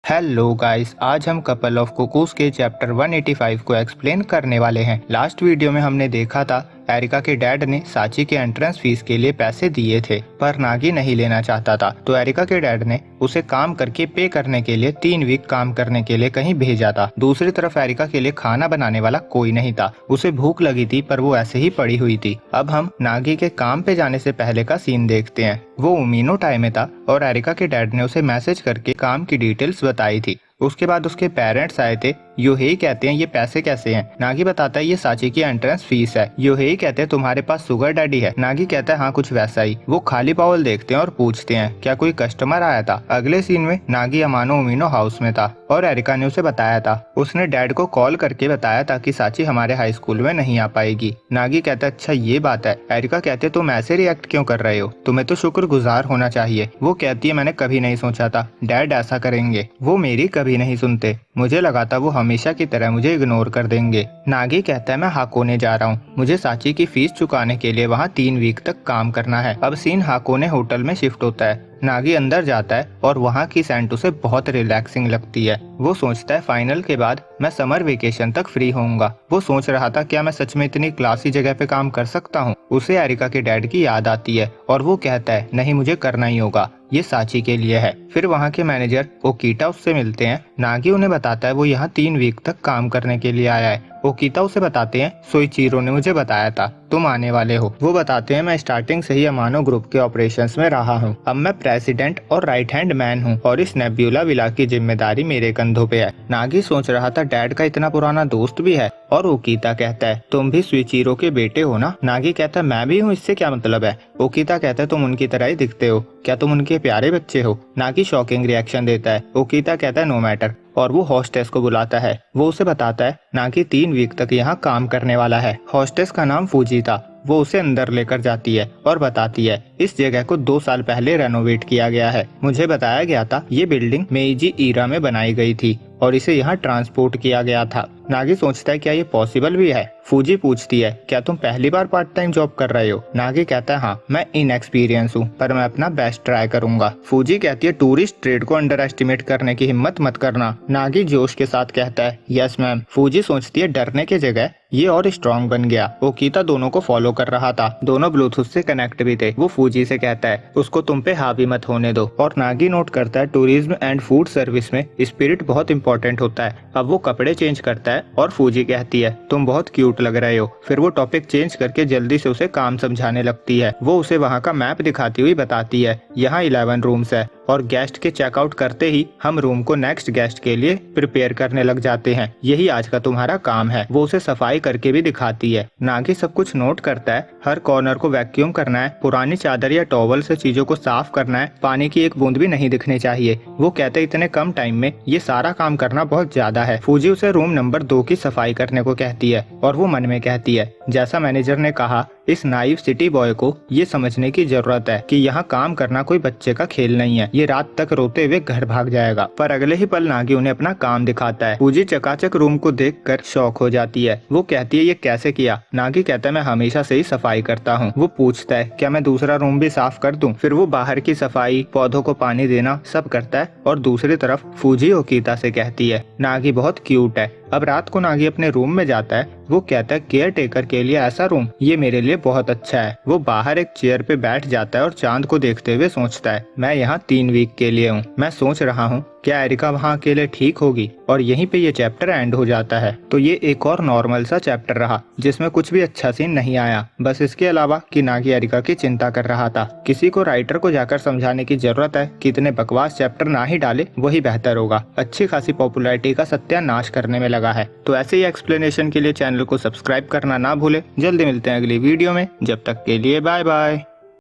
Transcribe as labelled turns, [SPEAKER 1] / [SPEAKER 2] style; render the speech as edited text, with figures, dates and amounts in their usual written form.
[SPEAKER 1] Hello guys, आज हम couple of cuckoos के चैप्टर 185 को एक्सप्लेन करने वाले हैं। लास्ट वीडियो में हमने देखा था एरिका के डैड ने साची के एंट्रेंस फीस के लिए पैसे दिए थे, पर नागी नहीं लेना चाहता था। तो एरिका के डैड ने उसे काम करके पे करने के लिए 3 वीक काम करने के लिए कहीं भेजा था। दूसरी तरफ एरिका के लिए खाना बनाने वाला कोई नहीं था। उसे भूख लगी थी पर वो ऐसे ही पड़ी हुई थी। अब हम नागी के काम पे जाने से पहले का सीन देखते हैं। वो उमीनो टाइम में था और एरिका के डैड ने उसे मैसेज करके काम की डिटेल्स बताई थी। उसके बाद उसके पेरेंट्स आए थे। योहेई कहते हैं ये पैसे कैसे हैं? नागी बताता है ये साची की एंट्रेंस फीस है। योहेई कहते हैं तुम्हारे पास सुगर डैडी है? नागी कहता है हाँ कुछ वैसा ही। वो खाली बाउल देखते हैं और पूछते हैं क्या कोई कस्टमर आया था? अगले सीन में नागी अमानो उमीनो हाउस में था और एरिका ने उसे बताया था। उसने डैड को कॉल करके बताया था कि साची हमारे हाई स्कूल में नहीं आ पाएगी। नागी कहता है अच्छा ये बात है। एरिका कहते तुम ऐसे रिएक्ट क्यों कर रहे हो? तुम्हें तो शुक्रगुजार होना चाहिए। वो कहती है मैंने कभी नहीं सोचा था डैड ऐसा करेंगे। वो मेरी कभी नहीं सुनते। मुझे लगा था वो हमेशा की तरह मुझे इग्नोर कर देंगे। नागी कहता है मैं हाकोने जा रहा हूँ। मुझे साची की फीस चुकाने के लिए वहाँ 3 वीक तक काम करना है। अब सीन हाकोने होटल में शिफ्ट होता है। नागी अंदर जाता है और वहाँ की सेंट उसे बहुत रिलैक्सिंग लगती है। वो सोचता है फाइनल के बाद मैं समर वेकेशन तक फ्री होऊंगा। वो सोच रहा था क्या मैं सच में इतनी क्लासी जगह पे काम कर सकता हूँ? उसे एरिका के डैड की याद आती है और वो कहता है नहीं मुझे करना ही होगा, ये साची के लिए है। फिर वहाँ के मैनेजर ओकीता उससे मिलते हैं। नागी उन्हें बताता है वो यहाँ 3 वीक तक काम करने के लिए आया है। ओकीता उसे बताते हैं सोइचिरो ने मुझे बताया था तुम आने वाले हो। वो बताते हैं मैं स्टार्टिंग से ही अमानो ग्रुप के ऑपरेशंस में रहा हूँ। अब मैं प्रेसिडेंट और राइट हैंड मैन हूँ और इस नेब्यूला विला की जिम्मेदारी मेरे कंधों पे है। नागी सोच रहा था डैड का इतना पुराना दोस्त भी है। और ओकीता कहता है तुम भी सोइचिरो के बेटे हो ना? नागी कहता है मैं भी हूँ, इससे क्या मतलब है? ओकीता कहता है तुम उनकी तरह ही दिखते हो, क्या तुम उनके प्यारे बच्चे हो? नागी शॉकिंग रिएक्शन देता है। ओकीता कहता है नो मैटर और वो हॉस्टेस को बुलाता है। वो उसे बताता है नागी 3 वीक तक यहाँ काम करने वाला है। हॉस्टेस का नाम फूजी था। वो उसे अंदर लेकर जाती है और बताती है इस जगह को 2 साल पहले रेनोवेट किया गया है। मुझे बताया गया था ये बिल्डिंग मेइजी ईरा में बनाई गई थी और इसे यहाँ ट्रांसपोर्ट किया गया था। नागी सोचता है क्या ये पॉसिबल भी है? फूजी पूछती है क्या तुम पहली बार पार्ट टाइम जॉब कर रहे हो? नागी कहता है हाँ मैं इनएक्सपीरियंस हूँ पर मैं अपना बेस्ट ट्राई करूंगा। फूजी कहती है टूरिस्ट ट्रेड को अंडर एस्टिमेट करने की हिम्मत मत करना। नागी जोश के साथ कहता है यस मैम। फूजी सोचती है डरने की जगह ये और स्ट्रॉन्ग बन गया। ओकीता दोनों को फॉलो कर रहा था। दोनों ब्लूटूथ से कनेक्ट भी थे। वो फूजी से कहता है उसको तुम पे हावी मत होने दो। और नागी नोट करता है टूरिज्म एंड फूड सर्विस में स्पिरिट बहुत इंपॉर्टेंट होता है। अब वो कपड़े चेंज करता है और फूजी कहती है तुम बहुत क्यूट लग रहे हो। फिर वो टॉपिक चेंज करके जल्दी से उसे काम समझाने लगती है। वो उसे वहाँ का मैप दिखाती हुई बताती है यहाँ 11 रूम्स है और गेस्ट के चेकआउट करते ही हम रूम को नेक्स्ट गेस्ट के लिए प्रिपेयर करने लग जाते हैं। यही आज का तुम्हारा काम है। वो उसे सफाई करके भी दिखाती है। नागी सब कुछ नोट करता है। हर कॉर्नर को वैक्यूम करना है, पुरानी चादर या टॉवल से चीजों को साफ करना है, पानी की एक बूंद भी नहीं दिखनी चाहिए। वो कहते इतने कम टाइम में ये सारा काम करना बहुत ज्यादा है। फूजी उसे रूम नंबर 2 की सफाई करने को कहती है और वो मन में कहती है जैसा मैनेजर ने कहा इस नाइव सिटी बॉय को ये समझने की जरूरत है कि यहाँ काम करना कोई बच्चे का खेल नहीं है। ये रात तक रोते हुए घर भाग जाएगा। पर अगले ही पल नागी उन्हें अपना काम दिखाता है। फूजी चकाचक रूम को देखकर शॉक हो जाती है। वो कहती है ये कैसे किया? नागी कहता है मैं हमेशा से ही सफाई करता हूँ। वो पूछता है क्या मैं दूसरा रूम भी साफ कर दूं? फिर वो बाहर की सफाई, पौधों को पानी देना सब करता है। और दूसरी तरफ फूजी ओकीता से कहती है नागी बहुत क्यूट है। अब रात को नागी अपने रूम में जाता है। वो कहता है केयर टेकर के लिए ऐसा रूम ये मेरे लिए बहुत अच्छा है। वो बाहर एक चेयर पे बैठ जाता है और चांद को देखते हुए सोचता है मैं यहाँ 3 वीक के लिए हूँ। मैं सोच रहा हूँ क्या एरिका वहाँ अकेले ठीक होगी? और यहीं पे ये चैप्टर एंड हो जाता है। तो ये एक और नॉर्मल सा चैप्टर रहा जिसमें कुछ भी अच्छा सीन नहीं आया, बस इसके अलावा कि नागी एरिका की चिंता कर रहा था। किसी को राइटर को जाकर समझाने की जरूरत है कि इतने बकवास चैप्टर ना ही डाले, वही बेहतर होगा। अच्छी खासी पॉपुलैरिटी का सत्यानाश करने में लगा है। तो ऐसे ही एक्सप्लेनेशन के लिए चैनल को सब्सक्राइब करना ना भूले। जल्दी मिलते हैं अगली वीडियो में, जब तक के लिए बाय बाय।